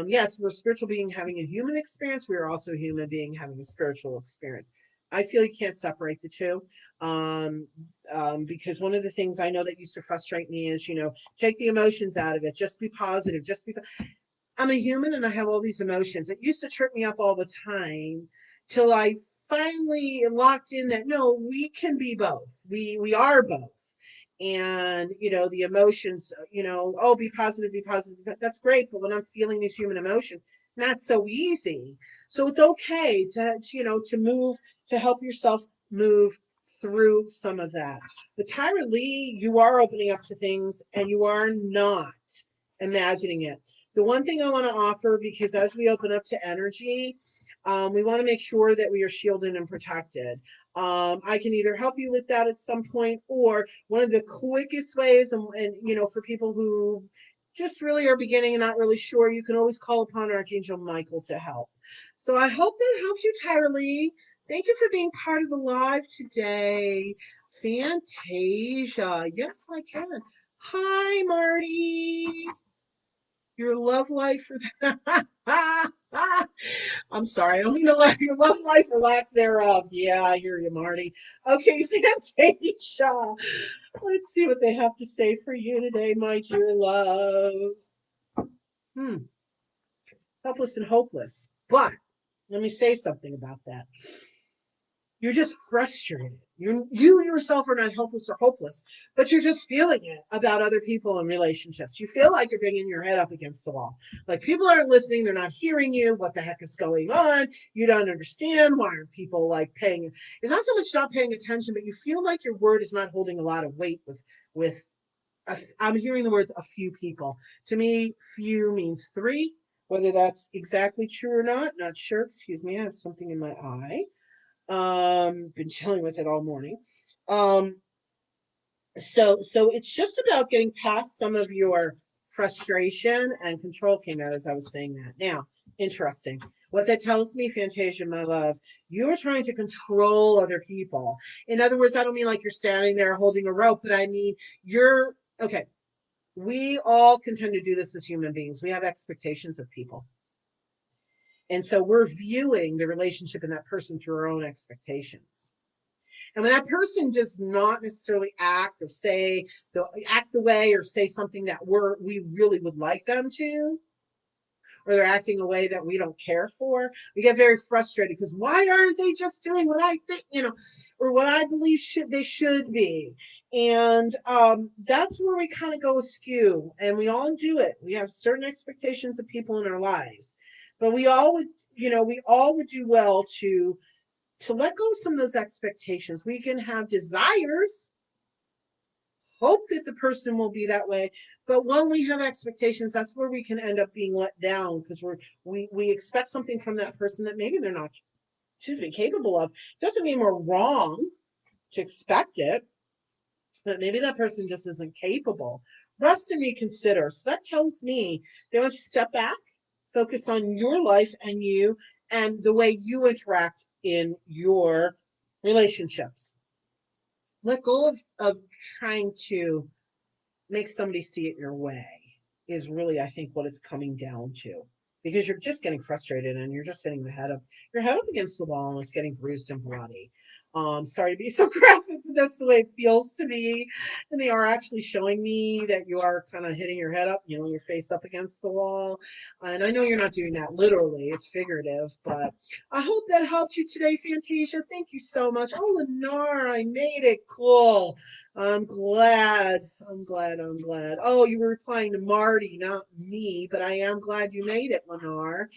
Yes, we're a spiritual being having a human experience. We are also a human being having a spiritual experience. I feel you can't separate the two, because one of the things I know that used to frustrate me is, take the emotions out of it. Just be positive. I'm a human and I have all these emotions. It used to trip me up all the time till I finally locked in that no, we can be both. We are both. And the emotions, oh, be positive, be positive. That's great, but when I'm feeling these human emotions, not so easy. So it's okay to move, to help yourself move through some of that. But Tyra Lee, you are opening up to things and you are not imagining it. The one thing I want to offer, because as we open up to energy, we want to make sure that we are shielded and protected. I can either help you with that at some point, or one of the quickest ways, and for people who just really are beginning and not really sure, you can always call upon Archangel Michael to help. So I hope that helps you, Tyra Lee. Thank you for being part of the live today. Fantasia. Yes, I can. Hi, Marty. Your love life for that. I'm sorry, I don't mean to laugh. Your love life or lack thereof. Yeah, I hear you, Marty. Okay, Fantasia. Let's see what they have to say for you today, my dear love. Hmm, helpless and hopeless. But let me say something about that. You're just frustrated. You yourself are not helpless or hopeless, but you're just feeling it about other people and relationships. You feel like you're banging your head up against the wall. Like people aren't listening, they're not hearing you. What the heck is going on? You don't understand. Why aren't people like paying? It's not so much not paying attention, but you feel like your word is not holding a lot of weight with. I'm hearing the words a few people. To me, few means three. Whether that's exactly true or not, not sure. Excuse me, I have something in my eye. Been chilling with it all morning. Um, so it's just about getting past some of your frustration, and control came out as I was saying that. Now, interesting. What that tells me, Fantasia, my love, you are trying to control other people. In other words, I don't mean like you're standing there holding a rope, but I mean you're okay. We all can tend to do this as human beings. We have expectations of people. And so we're viewing the relationship in that person through our own expectations. And when that person does not necessarily act or act the way or say something that we really would like them to, or they're acting a way that we don't care for, we get very frustrated because why aren't they just doing what I think, or what I believe they should be? And that's where we kind of go askew, and we all do it. We have certain expectations of people in our lives, but we all would do well to let go of some of those expectations. We can have desires, hope that the person will be that way, but when we have expectations, that's where we can end up being let down because we expect something from that person that maybe they're not, capable of. Doesn't mean we're wrong to expect it, but maybe that person just isn't capable. Rest and reconsider. So that tells me they want you to step back, focus on your life and you and the way you interact in your relationships. Let go of trying to make somebody see it your way is really, I think, what it's coming down to. Because you're just getting frustrated and you're just hitting your head up against the wall and it's getting bruised and bloody. Sorry to be so graphic, but that's the way it feels to me. And they are actually showing me that you are kind of hitting your head up, your face up against the wall. And I know you're not doing that literally, it's figurative, but I hope that helped you today, Fantasia. Thank you so much. Oh, Lennar, I made it. Cool. I'm glad. I'm glad. I'm glad. Oh, you were replying to Marty, not me, but I am glad you made it, Lennar.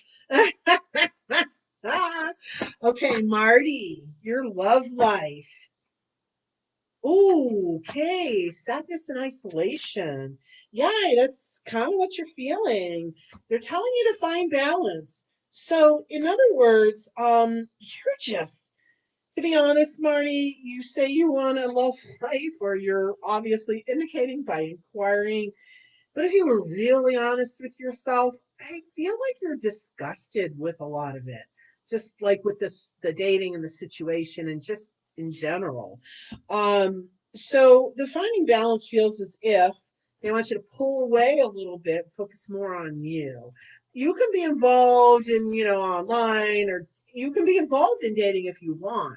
Okay, Marty, your love life. Ooh, okay, sadness and isolation. Yeah, that's kind of what you're feeling. They're telling you to find balance. So, in other words, you're just, to be honest, Marty, you say you want a love life, or you're obviously indicating by inquiring. But if you were really honest with yourself, I feel like you're disgusted with a lot of it. Just like with the dating and the situation and just in general. So the finding balance feels as if they want you to pull away a little bit, focus more on you. You can be involved in, online, or you can be involved in dating if you want.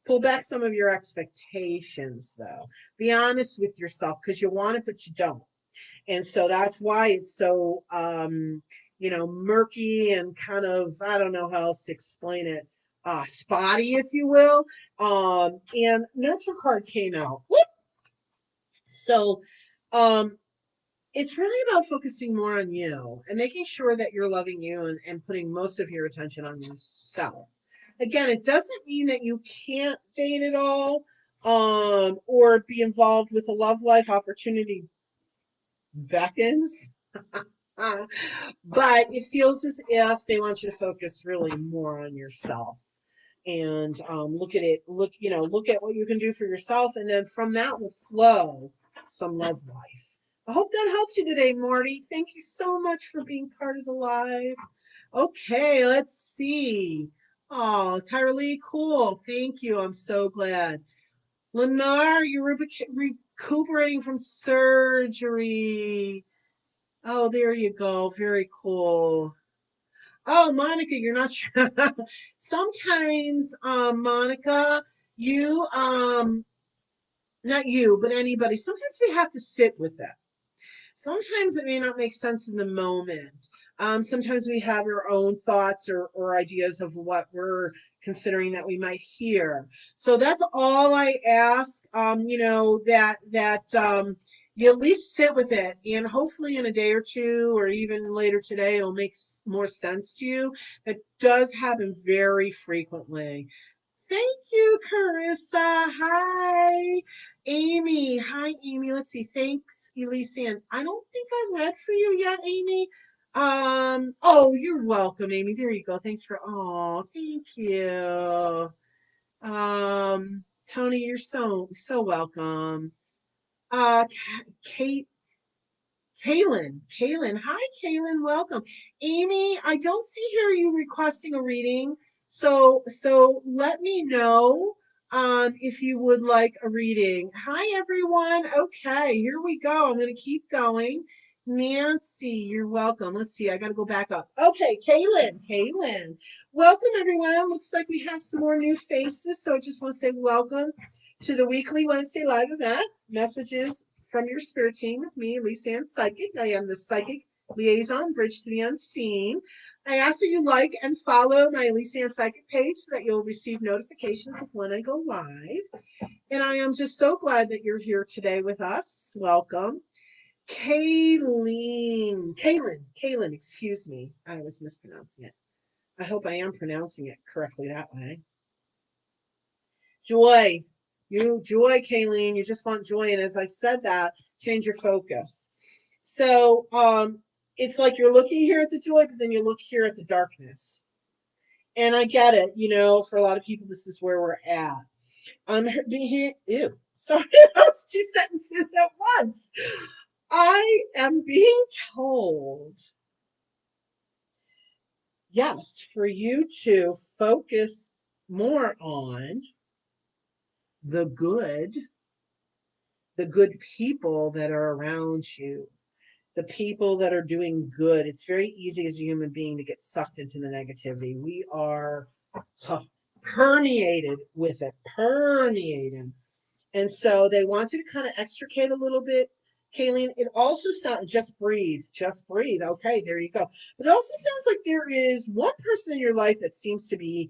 Pull back some of your expectations, though. Be honest with yourself because you want it, but you don't. And so that's why it's so murky and kind of, I don't know how else to explain it, spotty, if you will. And nurture card came out. Whoop! So um it's really about focusing more on you and making sure that you're loving you and putting most of your attention on yourself. Again, it doesn't mean that you can't date at all, or be involved with a love life. Opportunity beckons. But it feels as if they want you to focus really more on yourself and look at it, look at what you can do for yourself, and then from that will flow some love life. I hope that helped you today, Marty. Thank you so much for being part of the live. Okay, let's see. Oh, Tyra cool. Thank you. I'm so glad. Lennar, you're recuperating from surgery. Oh, there you go. Very cool. Oh, Monica, you're not sure. Sometimes, Monica, you, not you, but anybody, sometimes we have to sit with it. Sometimes it may not make sense in the moment. Sometimes we have our own thoughts or ideas of what we're considering that we might hear. So that's all I ask. That you at least sit with it, and hopefully in a day or two, or even later today, it'll make more sense to you. That does happen very frequently. Thank you, Carissa. Hi, Amy. Hi, Amy. Let's see. Thanks, Elyse Ann. I don't think I read for you yet, Amy. Oh, you're welcome, Amy. There you go. Thanks thank you. Tony, you're so welcome. Kate, Kaylin. Hi, Kaylin. Welcome. Amy, I don't see here you requesting a reading. So let me know if you would like a reading. Hi, everyone. Okay, here we go. I'm going to keep going. Nancy, you're welcome. Let's see. I got to go back up. Okay, Kaylin. Welcome, everyone. Looks like we have some more new faces. So I just want to say welcome to the weekly Wednesday live event. Messages from your spirit team with me, Elyse Ann Psychic. I am the psychic Liaison, Bridge to the Unseen. I ask that you like and follow my Elyse Ann Psychic page so that you'll receive notifications of when I go live. And I am just so glad that you're here today with us. Welcome. Kaylin, excuse me. I was mispronouncing it. I hope I am pronouncing it correctly that way. Joy. Joy, Kayleen. You just want joy. And as I said that, change your focus. So it's like you're looking here at the joy, but then you look here at the darkness. And I get it, for a lot of people, this is where we're at. I'm being here. Ew. Sorry, that's two sentences at once. I am being told, yes, for you to focus more on the good people that are around you, the people that are doing good. It's very easy as a human being to get sucked into the negativity. We are permeated with it, permeated. And so they want you to kind of extricate a little bit, Kayleen. It also sounds, just breathe, just breathe. Okay, there you go. But it also sounds like there is one person in your life that seems to be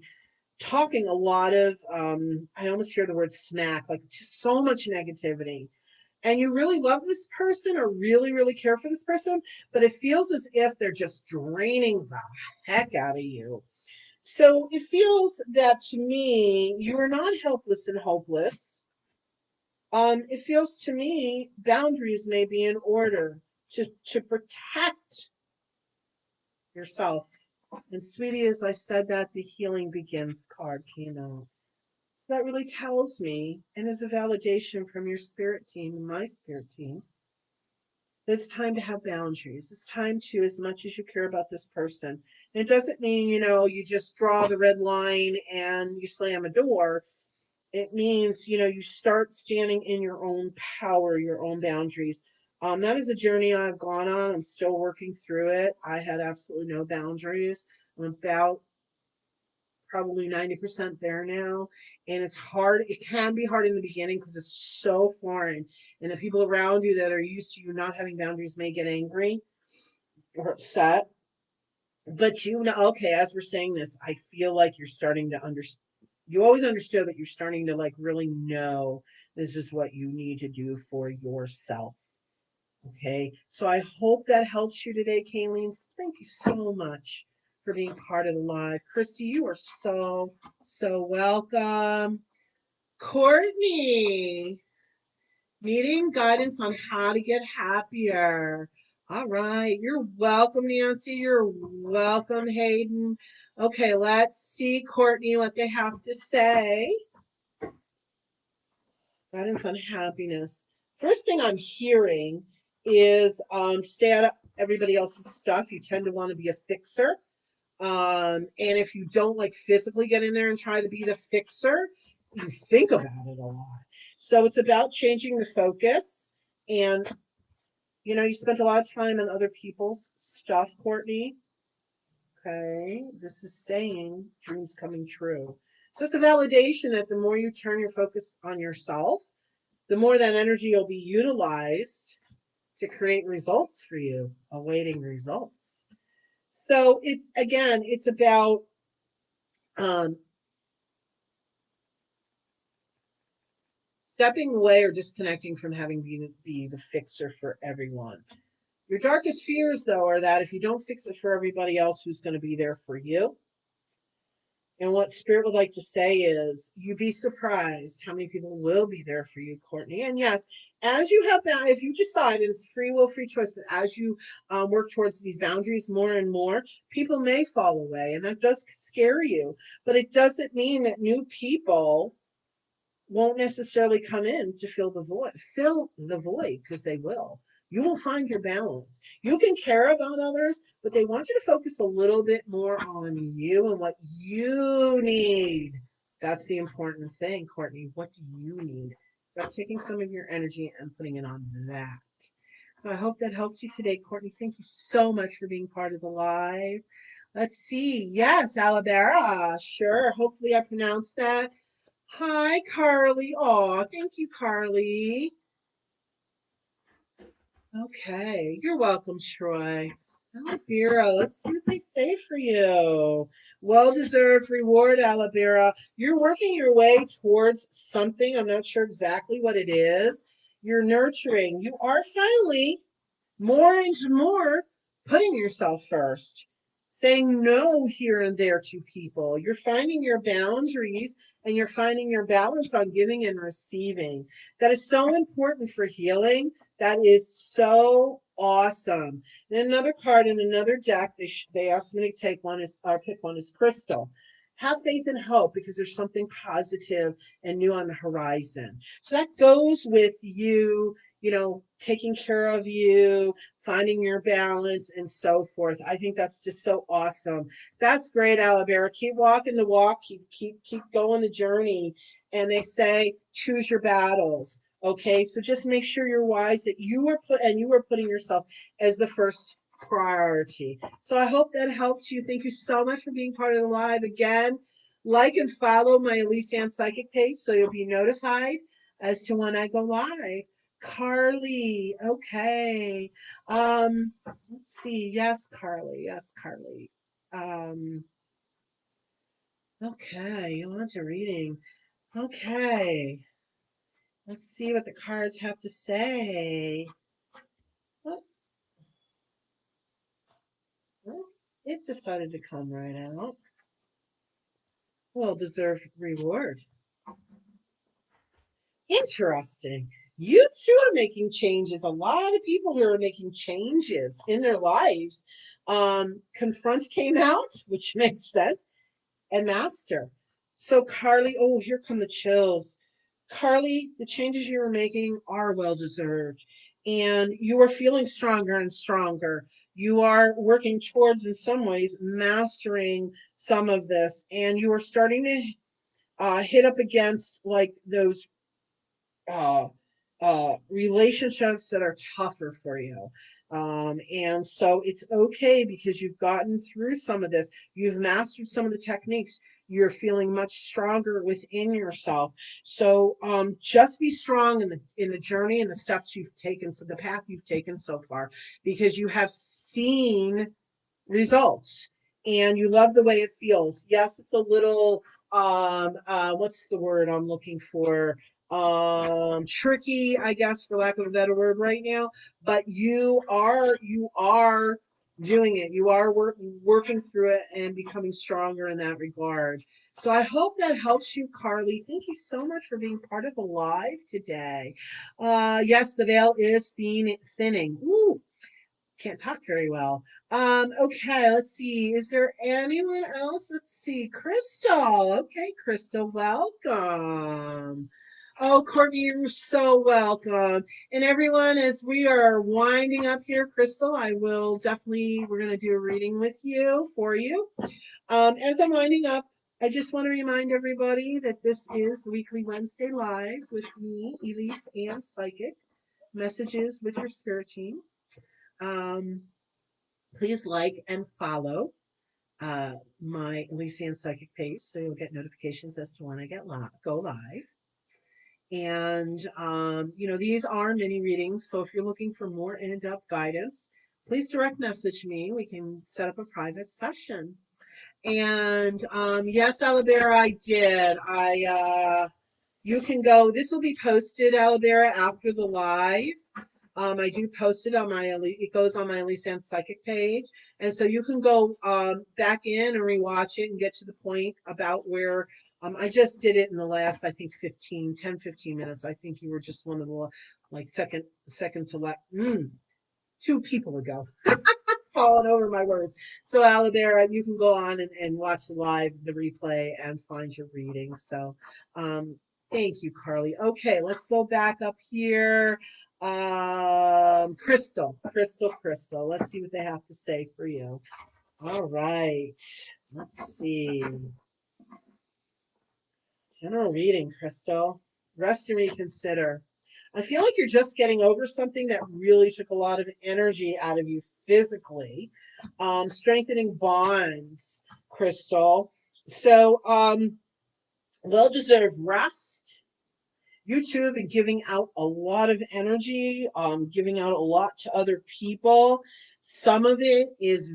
talking a lot of, I almost hear the word smack, like just so much negativity. And you really love this person or really, really care for this person, but it feels as if they're just draining the heck out of you. So it feels that to me, you are not helpless and hopeless. It feels to me boundaries may be in order to protect yourself. And sweetie, as I said that, the healing begins card came out. So that really tells me, and is a validation from your spirit team and my spirit team, it's time to have boundaries. It's time to, as much as you care about this person. And it doesn't mean, you just draw the red line and you slam a door. It means, you start standing in your own power, your own boundaries. That is a journey I've gone on. I'm still working through it. I had absolutely no boundaries. I'm about probably 90% there now. And it's hard. It can be hard in the beginning because it's so foreign. And the people around you that are used to you not having boundaries may get angry or upset. But okay, as we're saying this, I feel like you're starting to understand. You always understood, but you're starting to like really know this is what you need to do for yourself. Okay, so I hope that helps you today, Kayleen. Thank you so much for being part of the live. Christy, you are so, so welcome. Courtney, needing guidance on how to get happier. All right, you're welcome, Nancy. You're welcome, Hayden. Okay, let's see, Courtney, what they have to say. Guidance on happiness. First thing I'm hearing is stay out of everybody else's stuff. You tend to want to be a fixer. And if you don't like physically get in there and try to be the fixer, you think about it a lot. So it's about changing the focus. And, you spent a lot of time on other people's stuff, Courtney. Okay. This is saying dreams coming true. So it's a validation that the more you turn your focus on yourself, the more that energy will be utilized to create results for you, awaiting results. So it's about stepping away or disconnecting from having be the fixer for everyone. Your darkest fears, though, are that if you don't fix it for everybody else, who's going to be there for you? And what Spirit would like to say is, you'd be surprised how many people will be there for you, Courtney. And yes, as you have that, if you decide, and it's free will, free choice, but as you work towards these boundaries more and more, people may fall away, and that does scare you. But it doesn't mean that new people won't necessarily come in to fill the void, because they will. You will find your balance. You can care about others, but they want you to focus a little bit more on you and what you need. That's the important thing, Courtney. What do you need? Start taking some of your energy and putting it on that. So I hope that helped you today, Courtney. Thank you so much for being part of the live. Let's see. Yes, Alabama. Sure. Hopefully I pronounced that. Hi, Carly. Aw, thank you, Carly. Okay, you're welcome, Troy. Alabira, let's see what they say for you. Well-deserved reward, Alabira. You're working your way towards something. I'm not sure exactly what it is. You're nurturing. You are finally more and more putting yourself first, saying no here and there to people. You're finding your boundaries and you're finding your balance on giving and receiving. That is so important for healing. That is so awesome. And another card in another deck, they asked me to take one is or pick one is Crystal. Have faith and hope because there's something positive and new on the horizon. So that goes with you, taking care of you, finding your balance, and so forth. I think that's just so awesome. That's great, Alabama. Keep walking the walk. Keep going the journey. And they say choose your battles. Okay, so just make sure you're wise that you are putting yourself as the first priority. So I hope that helps you. Thank you so much for being part of the live again. Like and follow my Elyse Ann Psychic page so you'll be notified as to when I go live. Carly, okay. Let's see. Yes, Carly. Yes, Carly. Um, okay, you want a reading. Okay. Let's see what the cards have to say. Oh, well, it decided to come right out. Well deserved reward. Interesting. You too are making changes. A lot of people who are making changes in their lives. Confront came out, which makes sense, and master. So Carly, oh, here come the chills. Carly, the changes you are making are well deserved, and you are feeling stronger and stronger. You are working towards, in some ways, mastering some of this, and you are starting to hit up against like those uh, relationships that are tougher for you. And so it's okay because you've gotten through some of this. You've mastered some of the techniques. You're feeling much stronger within yourself. So just be strong in the journey and the steps you've taken, so the path you've taken so far, because you have seen results and you love the way it feels. Yes, it's a little what's the word I'm looking for? Tricky, I guess, for lack of a better word right now, but you are doing it. You are working through it and becoming stronger in that regard. So I hope that helps you, Carly. Thank you so much for being part of the live today. Yes, the veil is thinning. Ooh, can't talk very well. Okay, let's see. Is there anyone else? Let's see. Crystal. Okay, Crystal, welcome. Oh, Courtney, you're so welcome. And everyone, as we are winding up here, Crystal, we're going to do a reading with you, for you. As I'm winding up, I just want to remind everybody that this is the weekly Wednesday live with me, Elyse Ann Psychic, messages with your spirit team. Um, Please like and follow my Elyse Ann Psychic page so you'll get notifications as to when I go live. And, these are mini readings. So if you're looking for more in-depth guidance, please direct message me. We can set up a private session. And yes, Alabera, I did. You can go, this will be posted, Alabera, after the live. I do post it on it goes on my Elyse Ann Psychic page. And so you can go back in and rewatch it and get to the point about where I just did it in the last, I think, 15 minutes. I think you were just one of the like second to last, 2 people ago. Falling over my words. So Alabama, you can go on and watch the replay and find your reading. So thank you, Carly. Okay, let's go back up here. Crystal. Let's see what they have to say for you. All right. Let's see. General reading, Crystal. Rest and reconsider. I feel like you're just getting over something that really took a lot of energy out of you physically. Strengthening bonds, Crystal. So, well-deserved rest. You two have been giving out a lot of energy, giving out a lot to other people. Some of it is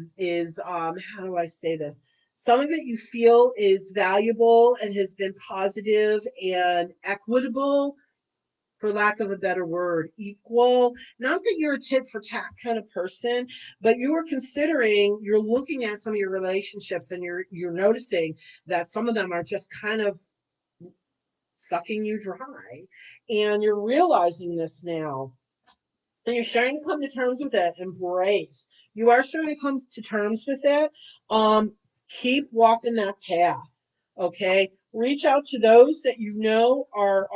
how do I say this? Some of it you feel is valuable and has been positive and equitable, for lack of a better word, equal. Not that you're a tit for tat kind of person, but you are considering, you're looking at some of your relationships and you're noticing that some of them are just kind of sucking you dry. And you're realizing this now. And you're starting to come to terms with it. Embrace. You are starting to come to terms with it. Keep walking that path. Okay. Reach out to those that you know are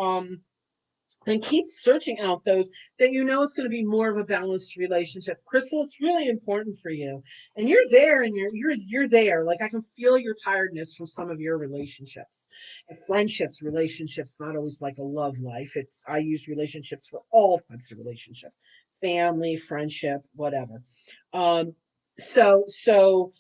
and keep searching out those that you know is going to be more of a balanced relationship. Crystal, it's really important for you, and you're there, and you're there. Like, I can feel your tiredness from some of your relationships, and friendships. Relationships not always like a love life. It's, I use relationships for all types of relationships, family, friendship, whatever. Um, so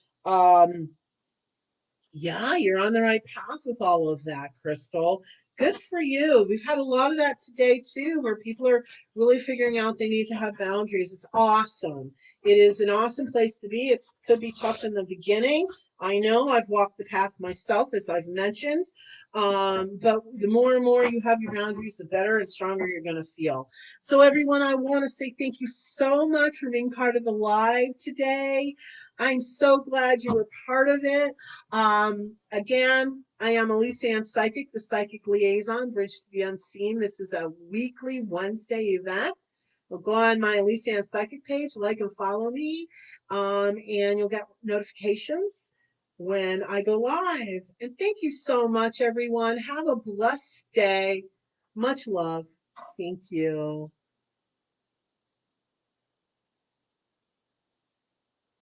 yeah, you're on the right path with all of that, Crystal. Good for you. We've had a lot of that today too, where people are really figuring out they need to have boundaries. It's awesome. It is an awesome place to be. It could be tough in the beginning. I know I've walked the path myself, as I've mentioned. But the more and more you have your boundaries, the better and stronger you're going to feel. So, everyone, I want to say thank you so much for being part of the live today. I'm so glad you were part of it. Again, I am Elyse Ann Psychic, the Psychic Liaison, Bridge to the Unseen. This is a weekly Wednesday event. You'll go on my Elyse Ann Psychic page, like and follow me, and you'll get notifications when I go live. And thank you so much, everyone. Have a blessed day. Much love. Thank you.